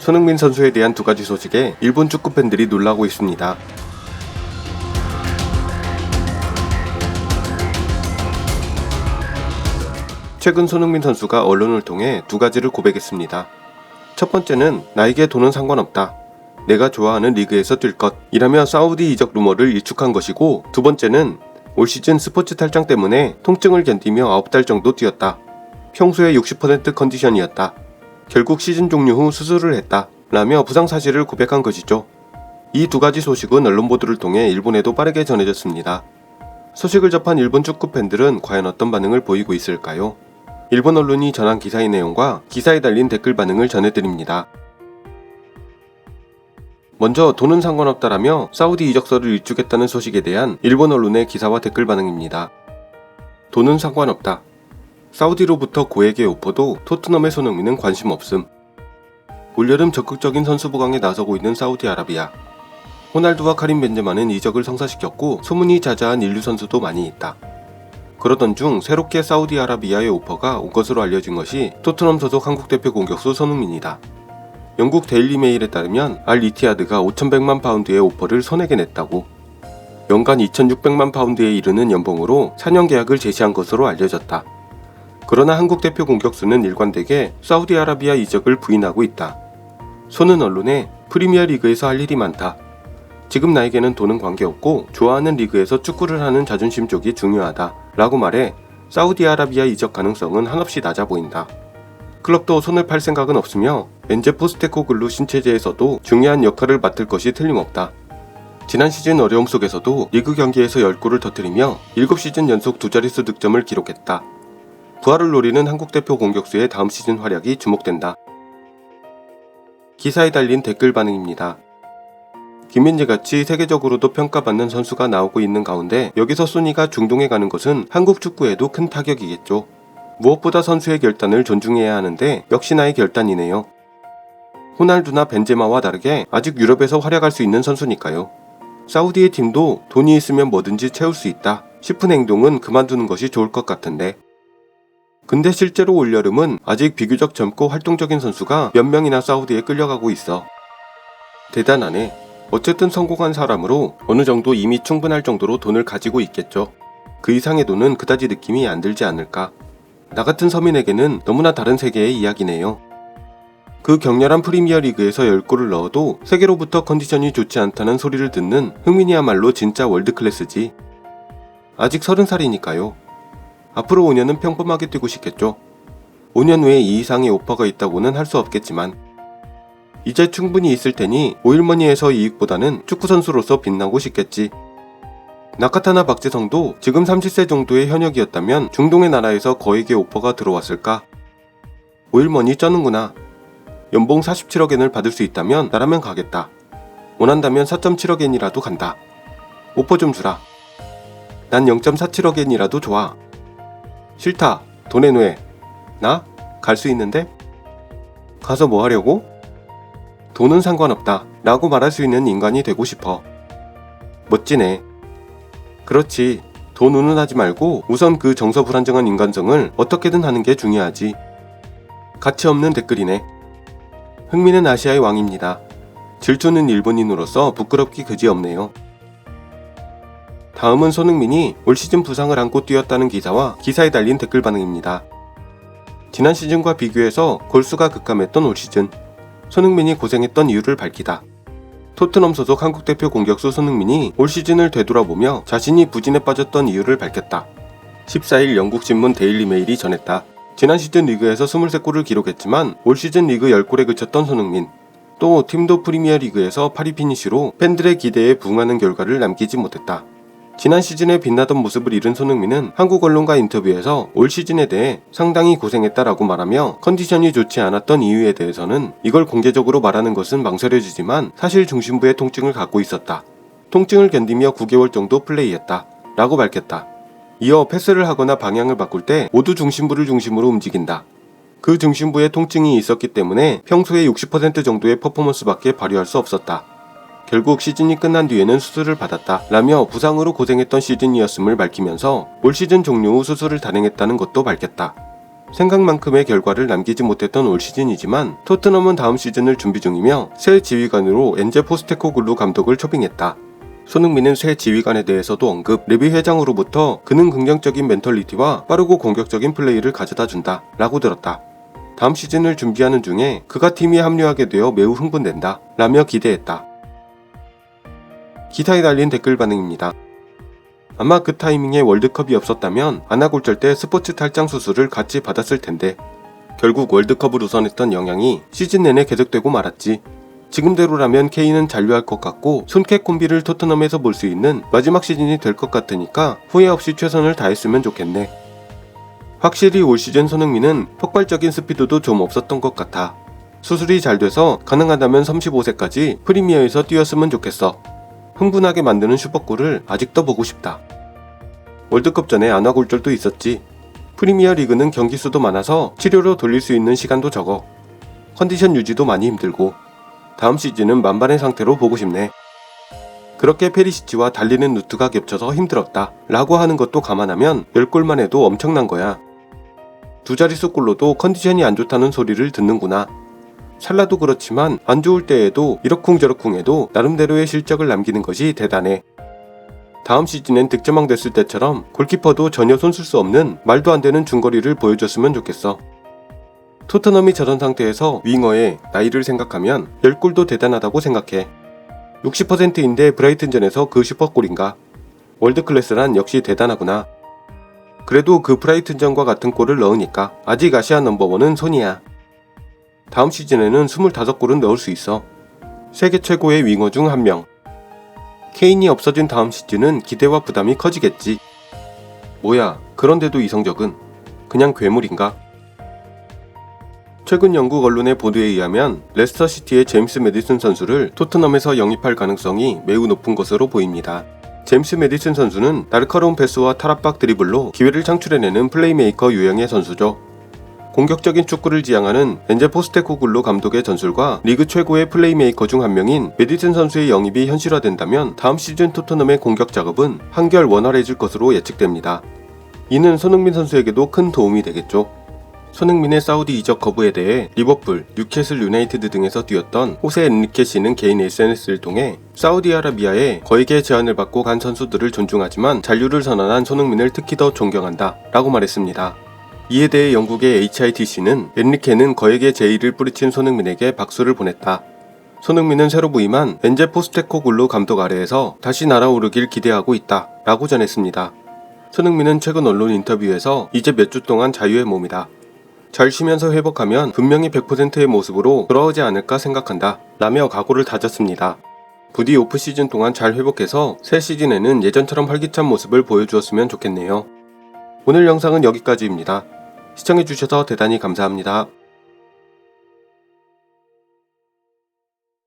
손흥민 선수에 대한 두 가지 소식에 일본 축구 팬들이 놀라고 있습니다. 최근 손흥민 선수가 언론을 통해 두 가지를 고백했습니다. 첫 번째는 나에게 돈은 상관없다. 내가 좋아하는 리그에서 뛸 것 이라며 사우디 이적 루머를 일축한 것이고, 두 번째는 올 시즌 스포츠 탈장 때문에 통증을 견디며 9달 정도 뛰었다. 평소의 60% 컨디션이었다. 결국 시즌 종료 후 수술을 했다 라며 부상 사실을 고백한 것이죠. 이 두 가지 소식은 언론 보도를 통해 일본에도 빠르게 전해졌습니다. 소식을 접한 일본 축구 팬들은 과연 어떤 반응을 보이고 있을까요? 일본 언론이 전한 기사의 내용과 기사에 달린 댓글 반응을 전해드립니다. 먼저 돈은 상관없다라며 사우디 이적서를 일축했다는 소식에 대한 일본 언론의 기사와 댓글 반응입니다. 돈은 상관없다. 사우디로부터 고액의 오퍼도 토트넘의 손흥민은 관심 없음. 올여름 적극적인 선수 보강에 나서고 있는 사우디아라비아. 호날두와 카림 벤제마는 이적을 성사시켰고 소문이 자자한 인류 선수도 많이 있다. 그러던 중 새롭게 사우디아라비아의 오퍼가 온 것으로 알려진 것이 토트넘 소속 한국대표 공격수 손흥민이다. 영국 데일리 메일에 따르면 알 이티하드가 5,100만 파운드의 오퍼를 손에게 냈다고. 연간 2,600만 파운드에 이르는 연봉으로 4년 계약을 제시한 것으로 알려졌다. 그러나 한국 대표 공격수는 일관되게 사우디아라비아 이적을 부인하고 있다. 손은 언론에 프리미어 리그에서 할 일이 많다. 지금 나에게는 돈은 관계없고 좋아하는 리그에서 축구를 하는 자존심 쪽이 중요하다 라고 말해 사우디아라비아 이적 가능성은 한없이 낮아 보인다. 클럽도 손을 팔 생각은 없으며 엔제 포스테코글루 신체제에서도 중요한 역할을 맡을 것이 틀림없다. 지난 시즌 어려움 속에서도 리그 경기에서 10골을 터뜨리며 7시즌 연속 두 자릿수 득점을 기록했다. 부활을 노리는 한국 대표 공격수의 다음 시즌 활약이 주목된다. 기사에 달린 댓글 반응입니다. 김민재같이 세계적으로도 평가받는 선수가 나오고 있는 가운데 여기서 소니가 중동에 가는 것은 한국 축구에도 큰 타격이겠죠. 무엇보다 선수의 결단을 존중해야 하는데 역시나의 결단이네요. 호날두나 벤제마와 다르게 아직 유럽에서 활약할 수 있는 선수니까요. 사우디의 팀도 돈이 있으면 뭐든지 채울 수 있다 싶은 행동은 그만두는 것이 좋을 것 같은데. 근데 실제로 올여름은 아직 비교적 젊고 활동적인 선수가 몇 명이나 사우디에 끌려가고 있어. 대단하네. 어쨌든 성공한 사람으로 어느 정도 이미 충분할 정도로 돈을 가지고 있겠죠. 그 이상의 돈은 그다지 느낌이 안 들지 않을까. 나 같은 서민에게는 너무나 다른 세계의 이야기네요. 그 격렬한 프리미어 리그에서 10골을 넣어도 세계로부터 컨디션이 좋지 않다는 소리를 듣는 흥민이야말로 진짜 월드클래스지. 아직 30살이니까요. 앞으로 5년은 평범하게 뛰고 싶겠죠. 5년 후에 이 이상의 오퍼가 있다고는 할 수 없겠지만 이제 충분히 있을 테니 오일머니에서 이익보다는 축구선수로서 빛나고 싶겠지. 나카타나 박지성도 지금 30세 정도의 현역이었다면 중동의 나라에서 거액의 오퍼가 들어왔을까? 오일머니 쩌는구나. 연봉 47억엔을 받을 수 있다면 나라면 가겠다. 원한다면 4.7억엔이라도 간다. 오퍼 좀 주라. 난 0.47억엔이라도 좋아. 싫다. 돈 내놓에. 나? 갈 수 있는데? 가서 뭐 하려고? 돈은 상관없다 라고 말할 수 있는 인간이 되고 싶어. 멋지네. 그렇지. 돈 운운하지 말고 우선 그 정서불안정한 인간성을 어떻게든 하는 게 중요하지. 가치 없는 댓글이네. 흥민은 아시아의 왕입니다. 질투는 일본인으로서 부끄럽기 그지없네요. 다음은 손흥민이 올 시즌 부상을 안고 뛰었다는 기사와 기사에 달린 댓글 반응입니다. 지난 시즌과 비교해서 골수가 급감했던 올 시즌. 손흥민이 고생했던 이유를 밝히다. 토트넘 소속 한국대표 공격수 손흥민이 올 시즌을 되돌아보며 자신이 부진에 빠졌던 이유를 밝혔다. 14일 영국신문 데일리 메일이 전했다. 지난 시즌 리그에서 23골을 기록했지만 올 시즌 리그 10골에 그쳤던 손흥민. 또 팀도 프리미어 리그에서 8위 피니시로 팬들의 기대에 부응하는 결과를 남기지 못했다. 지난 시즌에 빛나던 모습을 잃은 손흥민은 한국 언론과 인터뷰에서 올 시즌에 대해 상당히 고생했다라고 말하며 컨디션이 좋지 않았던 이유에 대해서는 이걸 공개적으로 말하는 것은 망설여지지만 사실 중심부의 통증을 갖고 있었다. 통증을 견디며 9개월 정도 플레이했다 라고 밝혔다. 이어 패스를 하거나 방향을 바꿀 때 모두 중심부를 중심으로 움직인다. 그 중심부에 통증이 있었기 때문에 평소에 60% 정도의 퍼포먼스밖에 발휘할 수 없었다. 결국 시즌이 끝난 뒤에는 수술을 받았다 라며 부상으로 고생했던 시즌이었음을 밝히면서 올 시즌 종료 후 수술을 단행했다는 것도 밝혔다. 생각만큼의 결과를 남기지 못했던 올 시즌이지만 토트넘은 다음 시즌을 준비 중이며 새 지휘관으로 엔제 포스테코글루 감독을 초빙했다. 손흥민은 새 지휘관에 대해서도 언급, 레비 회장으로부터 그는 긍정적인 멘털리티와 빠르고 공격적인 플레이를 가져다준다 라고 들었다. 다음 시즌을 준비하는 중에 그가 팀에 합류하게 되어 매우 흥분된다 라며 기대했다. 기사에 달린 댓글 반응입니다. 아마 그 타이밍에 월드컵이 없었다면 안아골절 때 스포츠 탈장 수술을 같이 받았을 텐데 결국 월드컵을 우선했던 영향이 시즌 내내 계속되고 말았지. 지금대로라면 케인은 잔류할 것 같고 손캣 콤비를 토트넘에서 볼 수 있는 마지막 시즌이 될 것 같으니까 후회 없이 최선을 다했으면 좋겠네. 확실히 올 시즌 손흥민은 폭발적인 스피드도 좀 없었던 것 같아. 수술이 잘 돼서 가능하다면 35세까지 프리미어에서 뛰었으면 좋겠어. 흥분하게 만드는 슈퍼골을 아직도 보고 싶다. 월드컵 전에 안아골절도 있었지. 프리미어 리그는 경기 수도 많아서 치료로 돌릴 수 있는 시간도 적어. 컨디션 유지도 많이 힘들고 다음 시즌은 만반의 상태로 보고 싶네. 그렇게 페리시치와 달리는 루트가 겹쳐서 힘들었다 라고 하는 것도 감안하면 10골만 해도 엄청난 거야. 두 자릿수 골로도 컨디션이 안 좋다는 소리를 듣는구나. 살라도 그렇지만 안 좋을 때에도 이러쿵저러쿵 해도 나름대로의 실적을 남기는 것이 대단해. 다음 시즌엔 득점왕 됐을 때처럼 골키퍼도 전혀 손쓸 수 없는 말도 안 되는 중거리를 보여줬으면 좋겠어. 토트넘이 저런 상태에서 윙어의 나이를 생각하면 10골도 대단하다고 생각해. 60%인데 브라이튼전에서 그 슈퍼골인가. 월드클래스란 역시 대단하구나. 그래도 그 브라이튼전과 같은 골을 넣으니까 아직 아시아 넘버원은 손이야. 다음 시즌에는 25골은 넣을 수 있어. 세계 최고의 윙어 중 한 명. 케인이 없어진 다음 시즌은 기대와 부담이 커지겠지. 뭐야, 그런데도 이 성적은 그냥 괴물인가? 최근 영국 언론의 보도에 의하면 레스터시티의 제임스 매디슨 선수를 토트넘에서 영입할 가능성이 매우 높은 것으로 보입니다. 제임스 매디슨 선수는 날카로운 패스와 탈압박 드리블로 기회를 창출해내는 플레이메이커 유형의 선수죠. 공격적인 축구를 지향하는 엔제 포스테코글루 감독의 전술과 리그 최고의 플레이메이커 중 한 명인 매디슨 선수의 영입이 현실화된다면 다음 시즌 토트넘의 공격 작업은 한결 원활해질 것으로 예측됩니다. 이는 손흥민 선수에게도 큰 도움이 되겠죠. 손흥민의 사우디 이적 거부에 대해 리버풀, 뉴캐슬 유나이티드 등에서 뛰었던 호세 엔리케 씨는 개인 SNS를 통해 사우디아라비아에 거액의 제안을 받고 간 선수들을 존중하지만 잔류를 선언한 손흥민을 특히 더 존경한다 라고 말했습니다. 이에 대해 영국의 HITC는 엔리케는 거액의 제의를 뿌리친 손흥민에게 박수를 보냈다. 손흥민은 새로 부임한 엔제 포스테코글루 감독 아래에서 다시 날아오르길 기대하고 있다 라고 전했습니다. 손흥민은 최근 언론 인터뷰에서 이제 몇 주 동안 자유의 몸이다. 잘 쉬면서 회복하면 분명히 100%의 모습으로 돌아오지 않을까 생각한다 라며 각오를 다졌습니다. 부디 오프시즌 동안 잘 회복해서 새 시즌에는 예전처럼 활기찬 모습을 보여주었으면 좋겠네요. 오늘 영상은 여기까지입니다. 시청해주셔서 대단히 감사합니다.